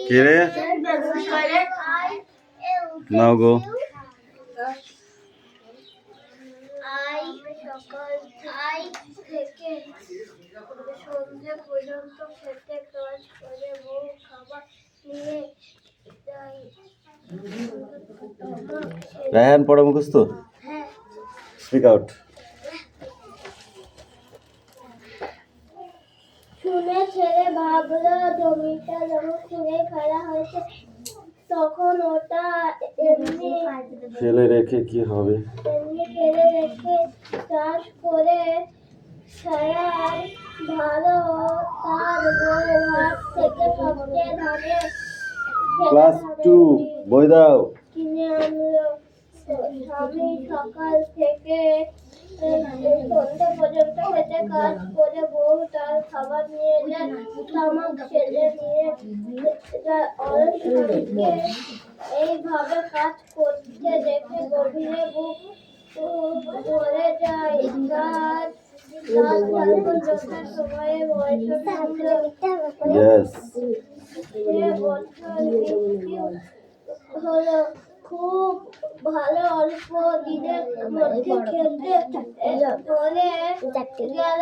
কে রে? নাও গো। থেকে সন্ধ্যে পর্যন্ত খেতে কাজ করে বউ খাবার নিয়ে যায়। রায়হান পড়া মুখস্থ? হ্যাঁ। Speak out. শুনে ছেলে ভাবলো জমিটা যখন খুঁড়ে ফেলা হয়েছে তখন ওটা এমনি ফেলে রেখে কি হবে? ফেলে রেখে চাষ করে ছায়ার ভালো তার বউ হাট থেকে সবচেয়ে ধানে ক্লাস 2 বই দাও। কিনে আনলো। স্বামী সকাল থেকে সন্ধ্যা পর্যন্ত খেতে কাজ করে বউ তার খাবার নিয়ে যায়। তামাক ছেলে নিয়ে অলস স্বামীকে এইভাবে কাজ করতে দেখে গভীরে বুক ভরে যায়। সময়ে ইয়েস। হলো খুব ভালো অল্প দিনের মধ্যে খেলতে বলে গেল।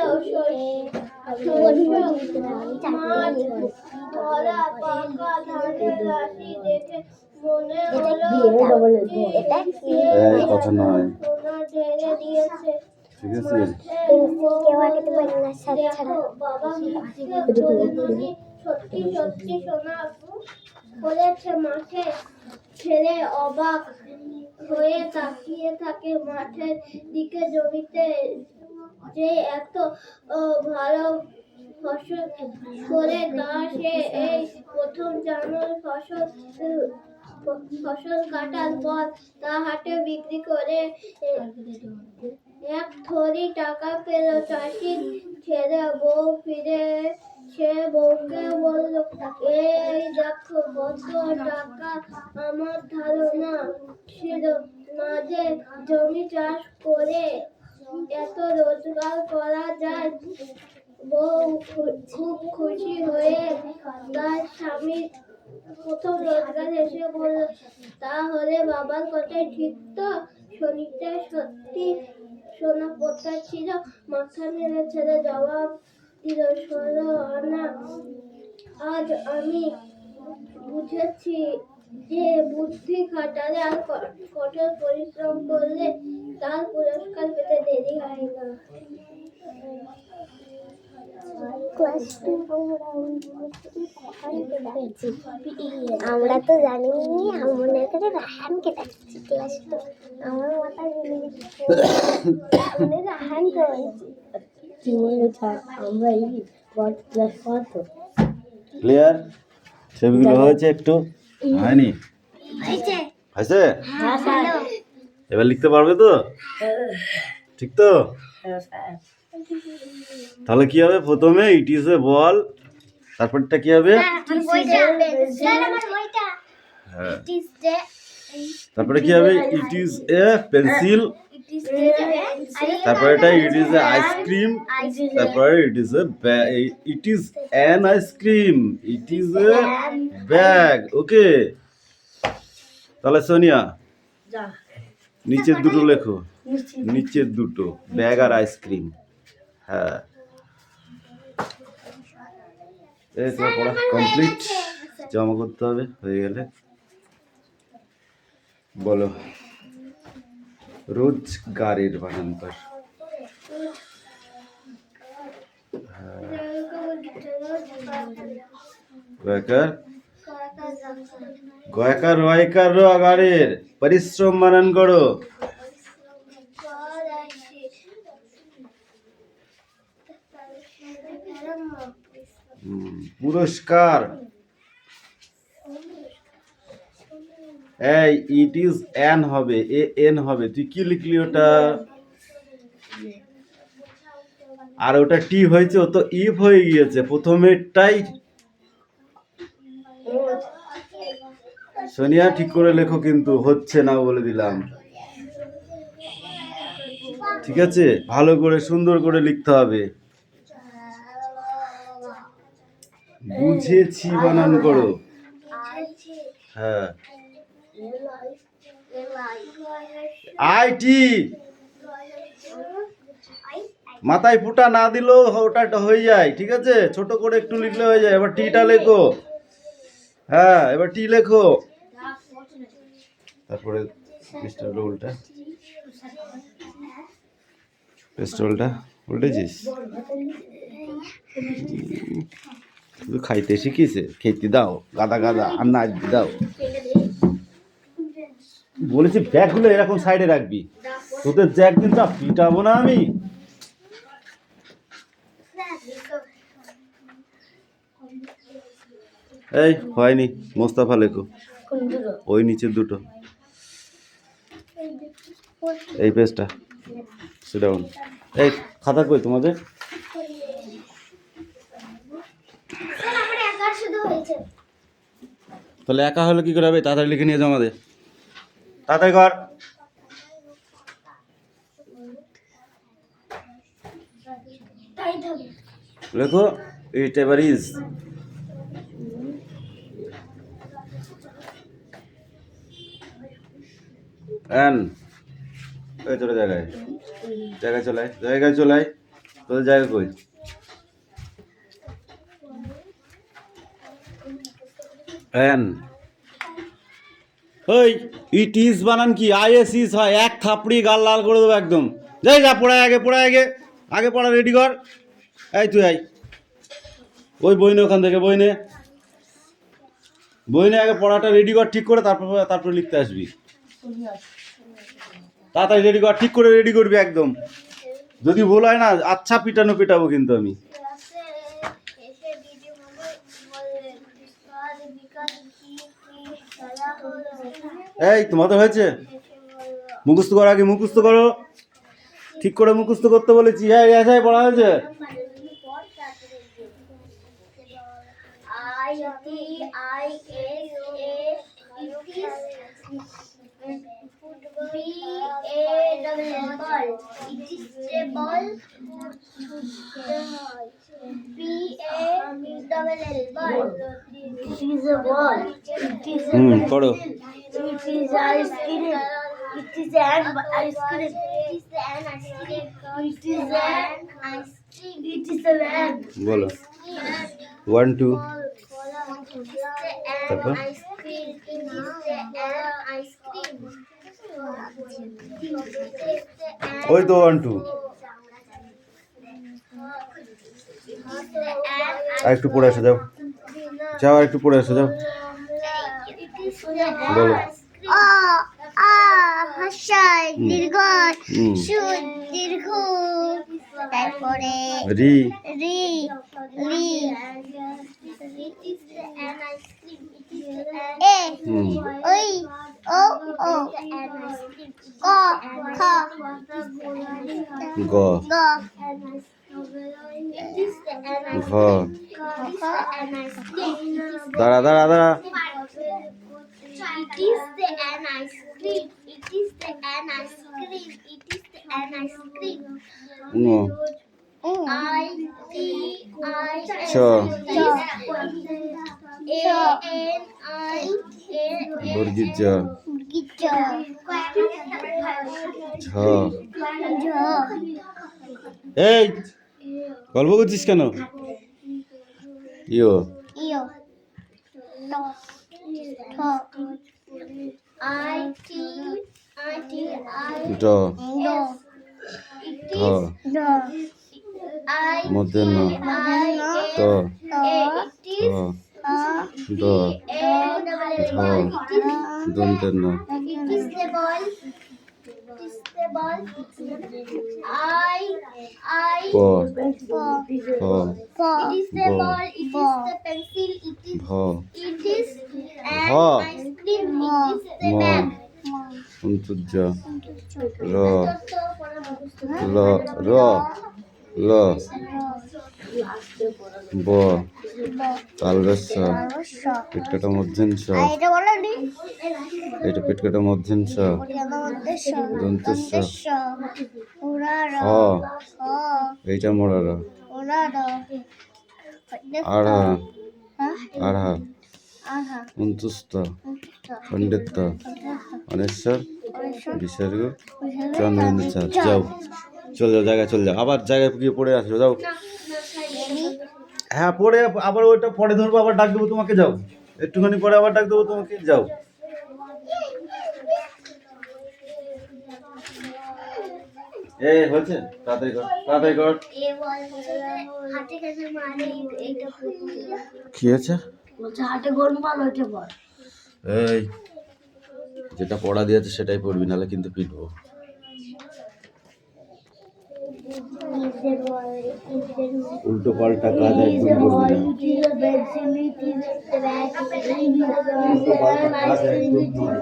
ধরা পাকা ধানের রাশি দেখে মনে হলো কথা নয়। সোনা ঢেলে দিয়েছে। ঠিক আছে। বাবা সত্যি সত্যি সোনা বলেছে। মাঠে ছেলে অবাক হয়ে তাকিয়ে থাকে মাঠের দিকে। জমিতে যে এত ভালো ফসল করে তা সে এই প্রথম জানুয়ারি ফসল কাটার পর তা হাটে বিক্রি করে এক থলি টাকা পেল। চাষির ছেলে বউ ফিরে সে বউকে বলল, এই দেখো কত টাকা। আমার ধারণা ছিল না যে জমি চাষ করে এত রোজগার করা যায়। বউ খুব খুশি হয়ে তার স্বামীর প্রথম রোজগার এসে বলল, তাহলে বাবার কথাই ঠিক তো? শনিতে সত্যি সোনা কোথায় ছিল? মাথা নেড়ে ছেলে জবাব দিল, 16 আনা। আজ আমি বুঝেছি যে বুদ্ধি খাটালে আর কঠোর পরিশ্রম করলে তার পুরস্কার পেতে দেরি হয় না। আমরা তো জানি মনে করে রাহানকে ডাকছি। ক্লাস 2 আমার মাথায় রাহানকে বলছি কি বলেছে। আমরা এই ক্লাস কত ক্লিয়ার? ছবিগুলো হয়েছে? একটু হয়নি? হয়েছে। হয়েছে? হ্যাঁ স্যার। এবার লিখতে পারবে তো? ঠিক তো? তাহলে কি হবে? প্রথমে ইট ইজ এ বল, তারপরটা কি হবে? হ্যাঁ, তারপরে কি হবে? ইট ইজ এ পেন্সিল, তারপরে এটা ইট ইজ এ আইসক্রিম, তারপরে it is an ice cream, it is a bag. Okay, তাহলে সোনিয়া নিচের দুটো লেখো। নিচের দুটো ব্যাগ আর আইসক্রিম। হ্যাঁ, এই তো পড়া কমপ্লিট। জমা করতে হবে। হয়ে গেলে বলো রোজগারের বানান্তর। গয়কার রয়কার র আগারের পরিশ্রম বানান করো। পুরস্কার। এই ইট ইজ অ্যান হবে, এ এন হবে। তুই কি লিখলি ওটা? আর ওটা টি হয়েছে, ও তো ইফ হয়ে গিয়েছে। প্রথমেরটাই সোনিয়া ঠিক করে লেখো, কিন্তু হচ্ছে না বলে দিলাম। ঠিক আছে, ভালো করে সুন্দর করে লিখতে হবে। বুঝেছি বানান করো। হ্যাঁ, আইটি মাথায় ফুটা না দিলেও ওটা হয়ে যায়, ঠিক আছে, ছোট করে একটু লিখলে হয়ে যায়। এবার টিটা লেখো। হ্যাঁ, এবার টি লেখো। তারপরে পেস্টলটা উল্টেছিস, শুধু খাইতে শিখিছে, খেতে দাও গাদা গাদা, আর না দাও। বলেছি ব্যাগগুলো এরকম সাইডে রাখবি, তোদের জ্যাক কিন্তু পিটাবো না আমি। এই হয়নি, মোস্তাফা লেখো। ওই নিচের দুটো, এই পেজটা সেটা। এই খাতা কই তোমাদের? তাহলে একা হলে কি করে হবে? তাড়াতাড়ি লিখে নিয়ে যাও আমাদের, তাড়াতাড়ি কর। লেখো ইট এভার ইজ। এন এই চলে জায়গায় চলে আয়। তোদের জায়গা কই? এন ওই ইট ইজ বানান কি? আইএস ইজ হয়, এক থাপড়ি গাল লাল করে দেবো একদম। যাই যা, পড়ায় আগে পড়া রেডি কর। এই তুই আই, ওই বই নে, ওখান থেকে বই নে আগে পড়াটা রেডি কর ঠিক করে, তারপর লিখতে আসবি। তাড়াতাড়ি রেডি কর, ঠিক করে রেডি করবি একদম। যদি ভুল হয় না, আচ্ছা পিটাবো কিন্তু আমি। এই তোমাদের হয়েছে? মুখস্থ করো, আগে মুখস্থ করো, ঠিক করে মুখস্থ করতে বলেছি। হ্যাঁ, এসাই পড়া হয়েছে। পড়ো। It is an ice cream. It is an ice cream. It is an ice cream. It is a bag. বলো 1 2 An ice cream. It is an ice cream. ওই তো 1 2। আর একটু পড়ে আসো, যাও আর একটু পড়ে আসো, যাও। বলো হাসাই দীর্ঘ সুদ দীর্ঘ, তারপরে রি রি রি এ ওই ও ও ক খ গ গ ঘ। দাঁড়া It is an ice cream. It is an ice cream. It is an ice cream. ঙ I T I S. ছ A N I A বর্গীর জ গিজ ঝ। ঝ এই গল্প করছিস কেন? ইয়ো ইয় ঠ I T ড ড ঢ ড I মধ্যে ন ত ত ঠ ড ঝ দন্তের ন। It is the ball. It is the ball. I প প ফ প It is the Ball. ball. It is Ball. the pencil. ভ It is an Ball. ice cream. It is the ম bag. অন্তর্য র ল র ল ব তালবেশ পেট কাটা মধ্যেন স এটা বলো নি এটা পেট কাটা মধ্যেন স দন্তের স হ এইটা মোড়ার আড়হা আড়হা অন্তুস্ত খণ্ডিত অনেশ্বর বিসর্গ চন্দ্রেন্দ্র চাঁদ যাও চলে যাও জায়গায় চলে যাও আবার জায়গায় গিয়ে পড়ে আসো যাও হ্যাঁ পড়ে আবার ওইটা পরে ধরবো আবার ডাক দেবো তোমাকে যাও একটুখানি পরে আবার ডাক দেবো তোমাকে যাও এই হয়েছে তাড়াতাড়ি কর তাড়াতাড়ি কর হাতে কাছে মারে এইটা কি হয়েছে হাতে গোলমাল হইতে পার এই যেটা পড়া দিয়েছে সেটাই পড়বি নাহলে কিন্তু পিটবো উল্টো পাল্টা কাজ একদম করবি না উল্টো পাল্টা কাজ একদম নয়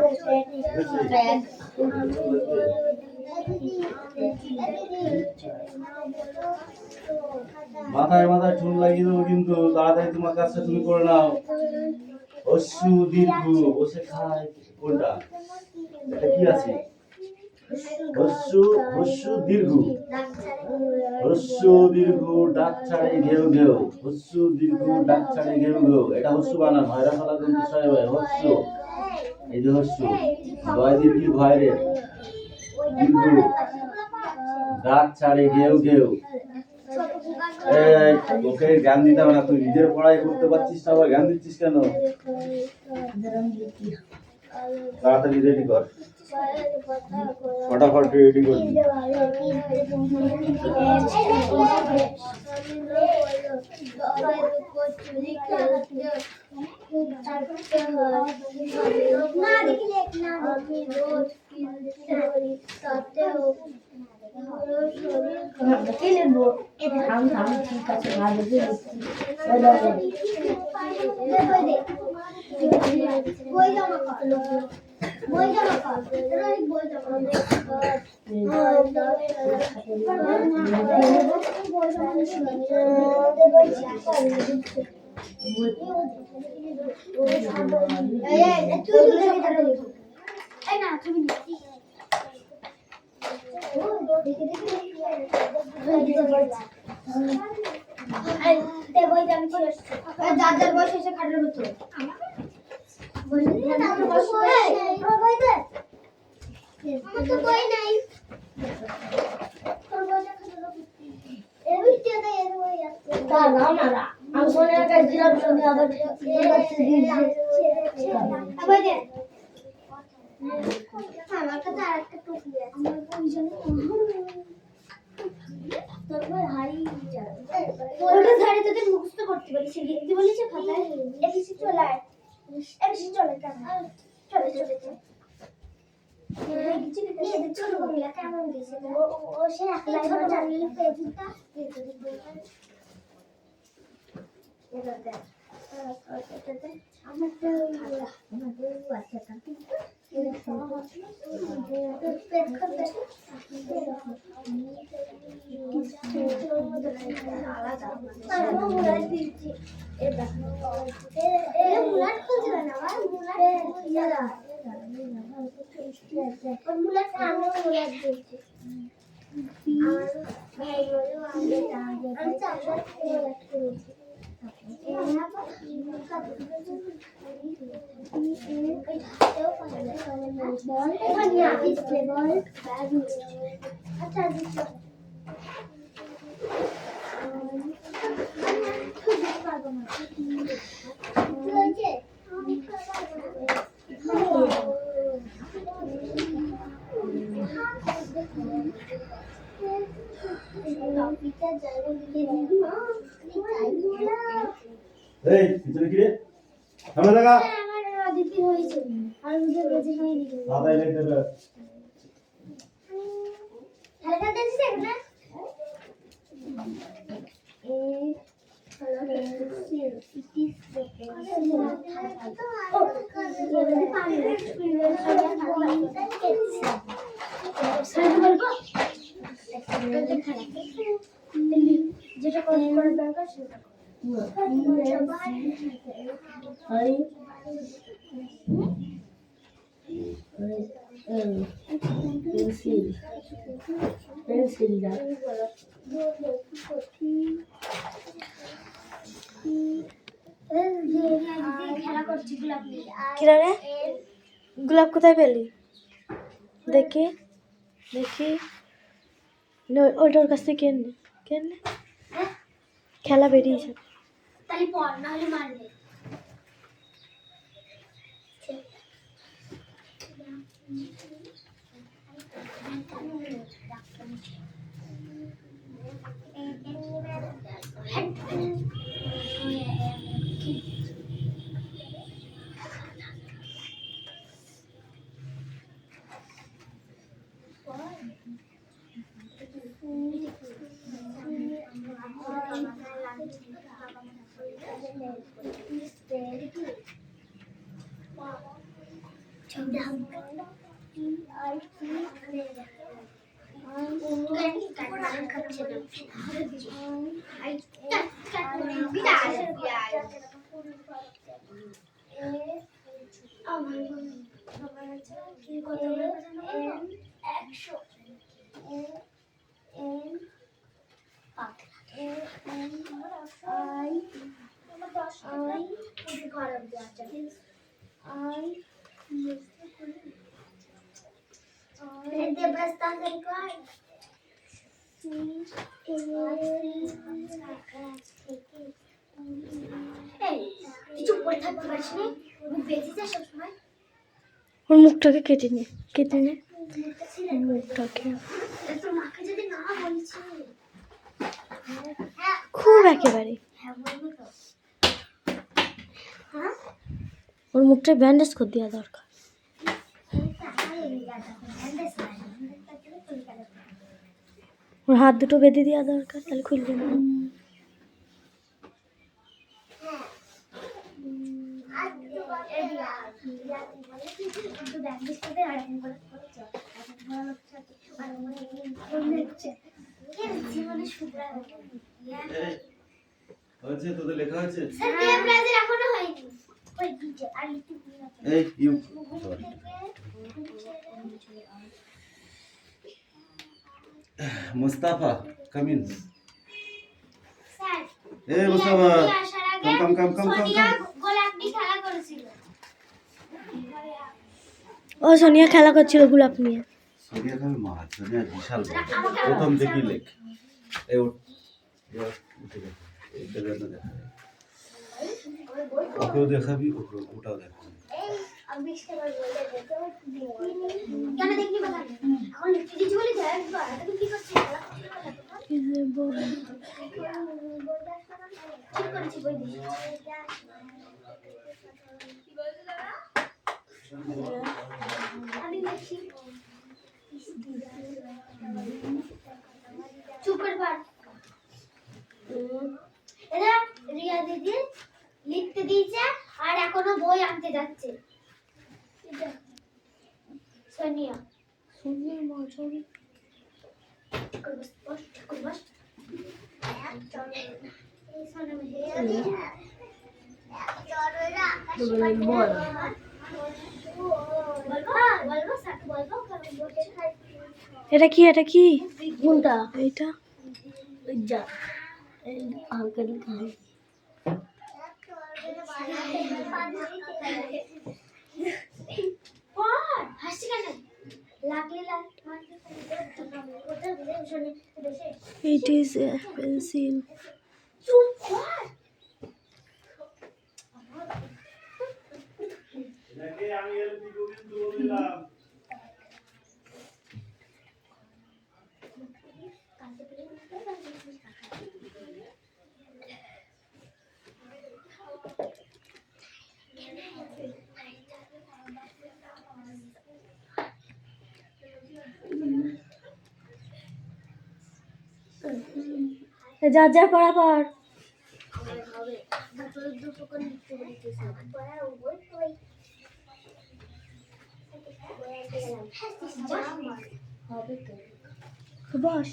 মাথায় মাথায় চুন লাগিয়ে দেবো কিন্তু তাড়াতাড়ি তোমার কাজটা তুমি করে নাও অশ্রু দীর্ঘ বসে খায় কোনটা এটা কি আছে হস্যু দীর্ঘ ডাক ছাড়ে ঘেউ ঘেউ হস্যু দীর্ঘ ডাক ছাড়ে ঘেউ ঘেউ এটা হস্যু বানান ভয়রা ফলা কিন্তু ছয় হয় হস্যু এই যে হস্যু দয় দীর্ঘ ভয়রে দীর্ঘ ডাক ছাড়ে ঘেউ ঘেউ এই ওকে জ্ঞান দিতে হবে না তুই নিজের পড়াই করতে পারছিস না আবার জ্ঞান দিচ্ছিস কেন তাড়াতাড়ি রেডি কর फटाफट रेडी कर যার বয়স এসে খাটের ভিতরে আমার তো বই নাই আমি শোনে একটা জিরাফ সঙ্গে আবার আমার কাছে আর একটা টুপি আছে আমার প্রয়োজনে তারপর হারিয়ে যাবে ওটা ধারে তোদের মুখস্থ করতে পারি সে লিখতে বলেছে খাতায় এসে চলে আয় এসে চলে চলে চলে চলে ছোট কমিলা কেমন দিয়েছে ও সে একলাই জানলে পেজটা এটা দেখ আমারটা বাচ্চাটা পেট করতে আলাদা মুলাট দিচ্ছি এটা মুলাট খুঁজে না আমার মুলাট मुला सामने मुला दिखते और भाई बोलो आगे आगे हम चावल मुला दिखते यहाँ पर सब बॉल धनिया इसके बॉल बैग अच्छा दिखता এই পিছনে কি রে সামনে লাগা আমার দিদি হয়েছে আর মুঝে বেঁচে খাই দিতে দাদা এলে দেবে হালকা দিছিস না এ হলো যেটা করার দরকার সেটা খেলা করছি গোলাপ নিয়ে। কিরা রে গোলাপ কোথায় পেলি দেখি দেখি ওইটার কাছ থেকে কেন কেন খেলা বেরিয়েছে তাহলে পড় না হলে মারবে। কিছু পড়ে থাকতে পারিস নি, বেঁচে যা সবসময়। ওর মুখটাকে কেটে নে ওর মুখটাকে তোর মাকে যদি না বলছি খুব একেবারে হ্যাঁ বলবো তো। ওর মুখটা ব্যান্ডেজ করে দেওয়া দরকার ওর হাত দুটো বেঁধে দেওয়া দরকার তাহলে খুলবে না হয়েছে তোদের লেখা হয়েছে এখনো হয়নি। এই ইউ মুস্তাফা কাম ইন এই মুস্তাফা কাম কাম কাম কাম কাম ও সোনিয়া খেলা করছিল গোলাপ নিয়ে সোনিয়া খাবে মাছ সোনিয়া বিশাল বড়। প্রথম থেকেই লেখ এই উঠে গেছে ওকেও দেখাবি ওটাও দেখাবি কেন দেখবি কথা এখন লিখতে দিচ্ছি বলে দেখ তুমি কি করছিস ঠিক করেছি বই দিই আমি লিখছি চুপ করে পড় এরা রিয়া দিদি লিখতে দিয়েছে আর এখনো বই আনতে যাচ্ছে সোনিয়া সোনিয়া মজা এটা কি কোনটা এইটা যা আঙ্কেল হাসছি কেন লাগলে It is a pencil. চুপ কর আমি এলপি গোবিন্দ বললাম যা যা পড়া পড় দুটো করে লিখতে বলেছিস পড়া বই কই বস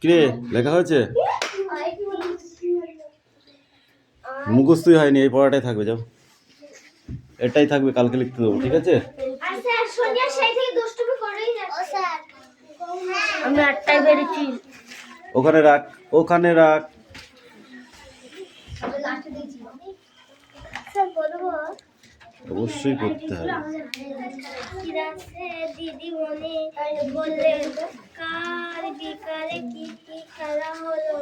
কিরে লেখা হয়েছে? মুখস্থই হয়নি, এই পড়াটাই থাকবে, যাও এটাই থাকবে, কালকে লিখতে দেবো, ঠিক আছে? আমি 8টায় বেরিয়েছি। ওখানে রাখ, ওখানে রাখ। অবশ্যই করতে হবে। দিদি মনে বললেন কাল বিকালে কি কি খেলা হলো।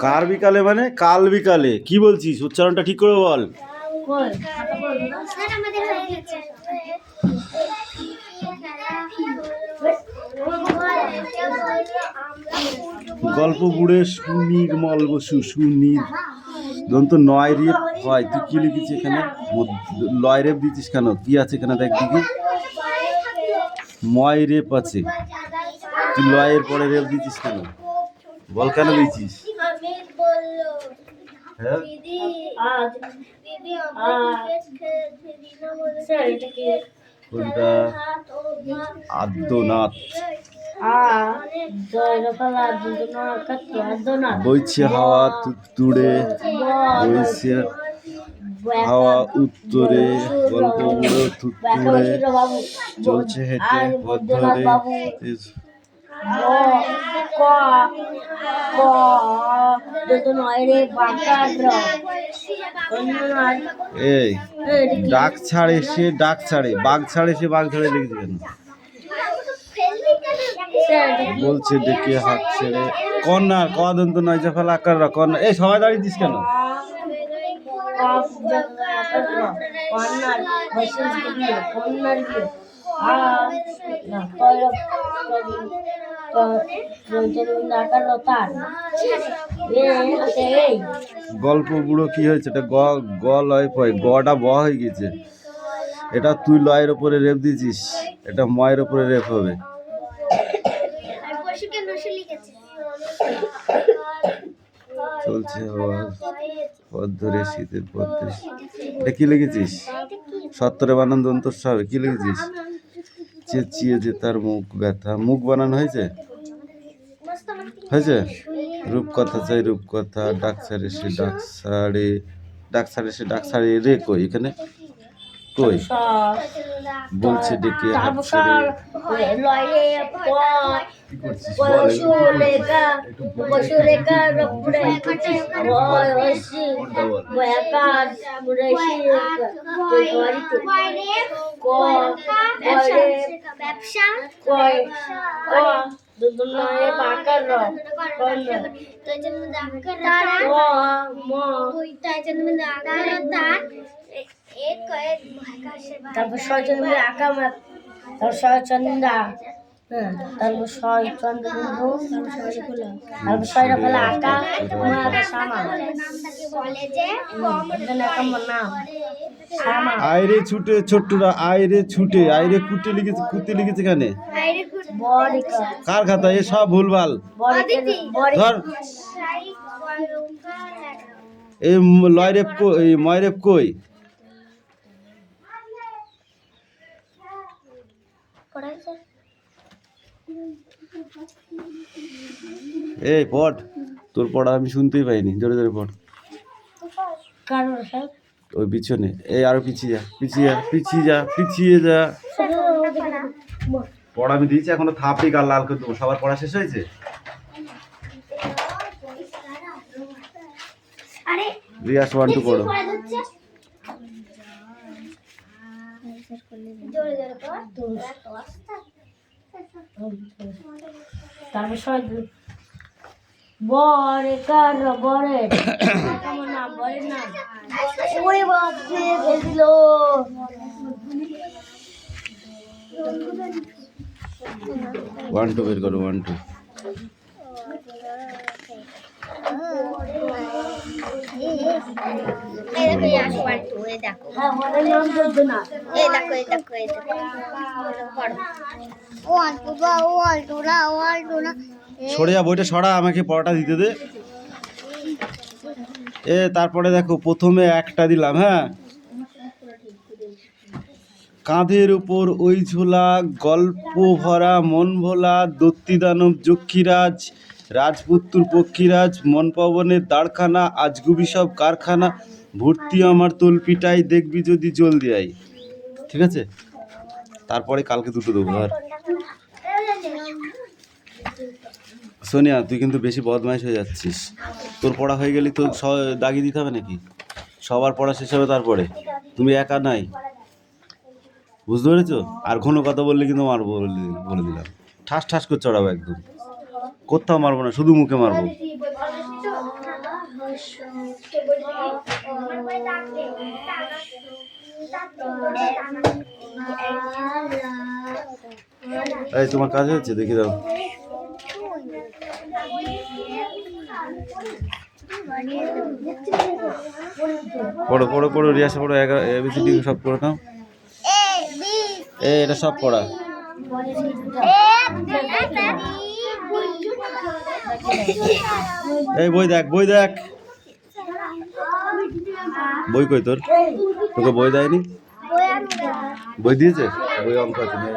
কার বিকালে মানে? কাল বিকালে। কি বলছিস? উচ্চারণটা ঠিক করে বল। স্যার আমাদের হয়ে গেছে। গল্প বুড়ে সুনির্মল বসু, সুনির দন্ত নয় রেপ হয়। তুই কি লিখেছিস এখানে? লয় রেপ দিচ্ছিস কেন? কি আছে এখানে দেখ দিকে? ময় রেপ আছে, তুই লয়ের পরে রেপ দিচ্ছিস কেন? বল কেন দিচ্ছিস? হ্যাঁ, কোনটা? আদ্যনাথ বইছে হাওয়া তুড়ে, বইছে হাওয়া উত্তরে, গল্প বুড়ো তুড়ে চলছে হেঁটে পথ ধরে। এই ডাক ছাড়ে সে ডাক ছাড়ে, বাঘ ছাড়ে সে বাঘ ছাড়ে লিখেছে কেন? বলছে ডেকে হাত ছেড়ে। কন্যার ক দন্ত নয় যে ফেলা আকার কন্যা। এই সবাই দাঁড়িয়ে দিস কেন? গল্প বুড়ো কি হয়েছে? এটা গ লয় পয়, গটা ব হয়ে গেছে। এটা তুই লয়ের ওপরে রেপ দিয়েছিস, এটা ময়ের ওপরে রেপ হবে। চলছে পথ ধরে শীতের পথ ধরে। এটা কি লিখেছিস? সত্তরে বানান দন্ত হবে। কি লিখেছিস? চেঁচিয়ে যে তার মুখ ব্যথা। মুখ বানানো হয়েছে? হয়েছে? রূপকথা চাই রূপকথা, ডাক ছাড়ে সে ডাক ছাড়ে, ডাক ছাড়ে সে ডাক ছাড়ে রে কই এখানে? কই বলছে ডেকে হাত ছেড়ে। কি করছিস? তারপর শয়চন্দ্র আঁকা, তারপর শয়চন্দ্রা, তারপর শয়চন্দ্রবিন্দু, তারপর শয়রফলা আঁকা, শ্যামা নাম শ্যামা। আইরে ছুটে ছোট্টরা, আইরে ছুটে, আইরে কুটে লিখেছে, কুতে লিখেছে এখানে। কার খাতা? এ সব ভুলভাল। ধর এই লয় রেপ কই, ময় রেপ কই? এই পড়, তোর পড়া আমি শুনতেই পাইনি, জোরে জোরে পড়। ওই পিছনে, এই আরো পিছিয়ে যা, পিছিয়ে যা, পিছিয়ে যা, পিছিয়ে যা। পড়া আমি দিয়েছি, এখনো থাপড়ি গাল লাল করে দেবো। সবার পড়া শেষ হয়েছে? রিয়াস 1 2 পড়ো। তারপর বরেকার বরের আমার নাম বরের নাম ওরে বাপ রে ফেলছিল 1 2 বের করো 1 2 হ্যাঁ বরের নাম বলতো না সরে যা, বইটা সরা, আমাকে পড়াটা দিতে দে। তারপরে দেখো প্রথমে একটা দিলাম, হ্যাঁ, কাঁধের উপর ওই ঝোলা, গল্প ভরা মন ভোলা, দত্তি দানব যক্ষীরাজ, রাজপুত্তুর পক্ষীরাজ, মনপবনের দাঁড়খানা, আজগুবি সব কারখানা, ভর্তি আমার তলপিটাই, দেখবি যদি জলদি আই। ঠিক আছে, তারপরে কালকে দুটো দেবো। আর সোনিয়া, তুই কিন্তু বেশি বদমাইশ হয়ে যাচ্ছিস। তোর পড়া হয়ে গেলে তো দাগি দিতে হবে নাকি? সবার পড়া শেষ হবে তারপরে, তুমি একা নাই, বুঝতে পেরেছো? আর কোনো কথা বললে কিন্তু মারবো, বলে দিলাম। ঠাস ঠাস করে চড়াবো একদম, কোথাও মারবো না, শুধু মুখে মারবো। এই তোমার কাজ হচ্ছে, দেখি দাও। পড়ো পড়ো পড়ো, রিয়াসে পড়ো, 11 ABCD সব পড়ো নাও। এটা সব পড়া। এই বই দেখ, বই দেখ, বই কই তোর? তোকে বই দেয়নি? বই দিয়েছে? বই অঙ্ক আছে না?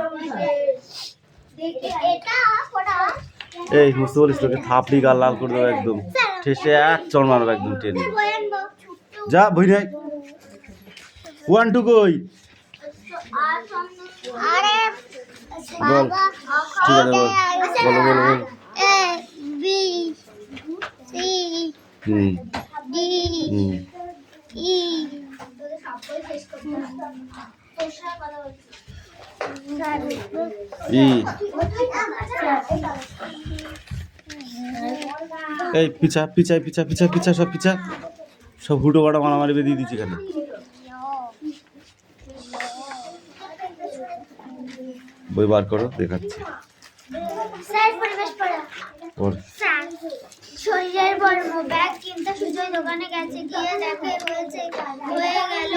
এই বুঝতে বলিস, তোকে থাপড়ি গাল লাল করে দেবো একদম, ঠেসে এক চড় মারবো একদম টেনে। যা বই নাই। 1 2 কই? বল, ঠিক আছে, বল, বলো বলো বল। হুম হুম এই পিছা পিছা পিছা পিছা পিছা, সব পিছা, সব হুটো কাটা মারামারি বেঁধে দিচ্ছি এখানে। বই বার করো, দেখাচ্ছি। শরীরের বর্ম ব্যাগ কিনতে সুজয় দোকানে গেছে, গিয়ে দেখে হয়ে গেল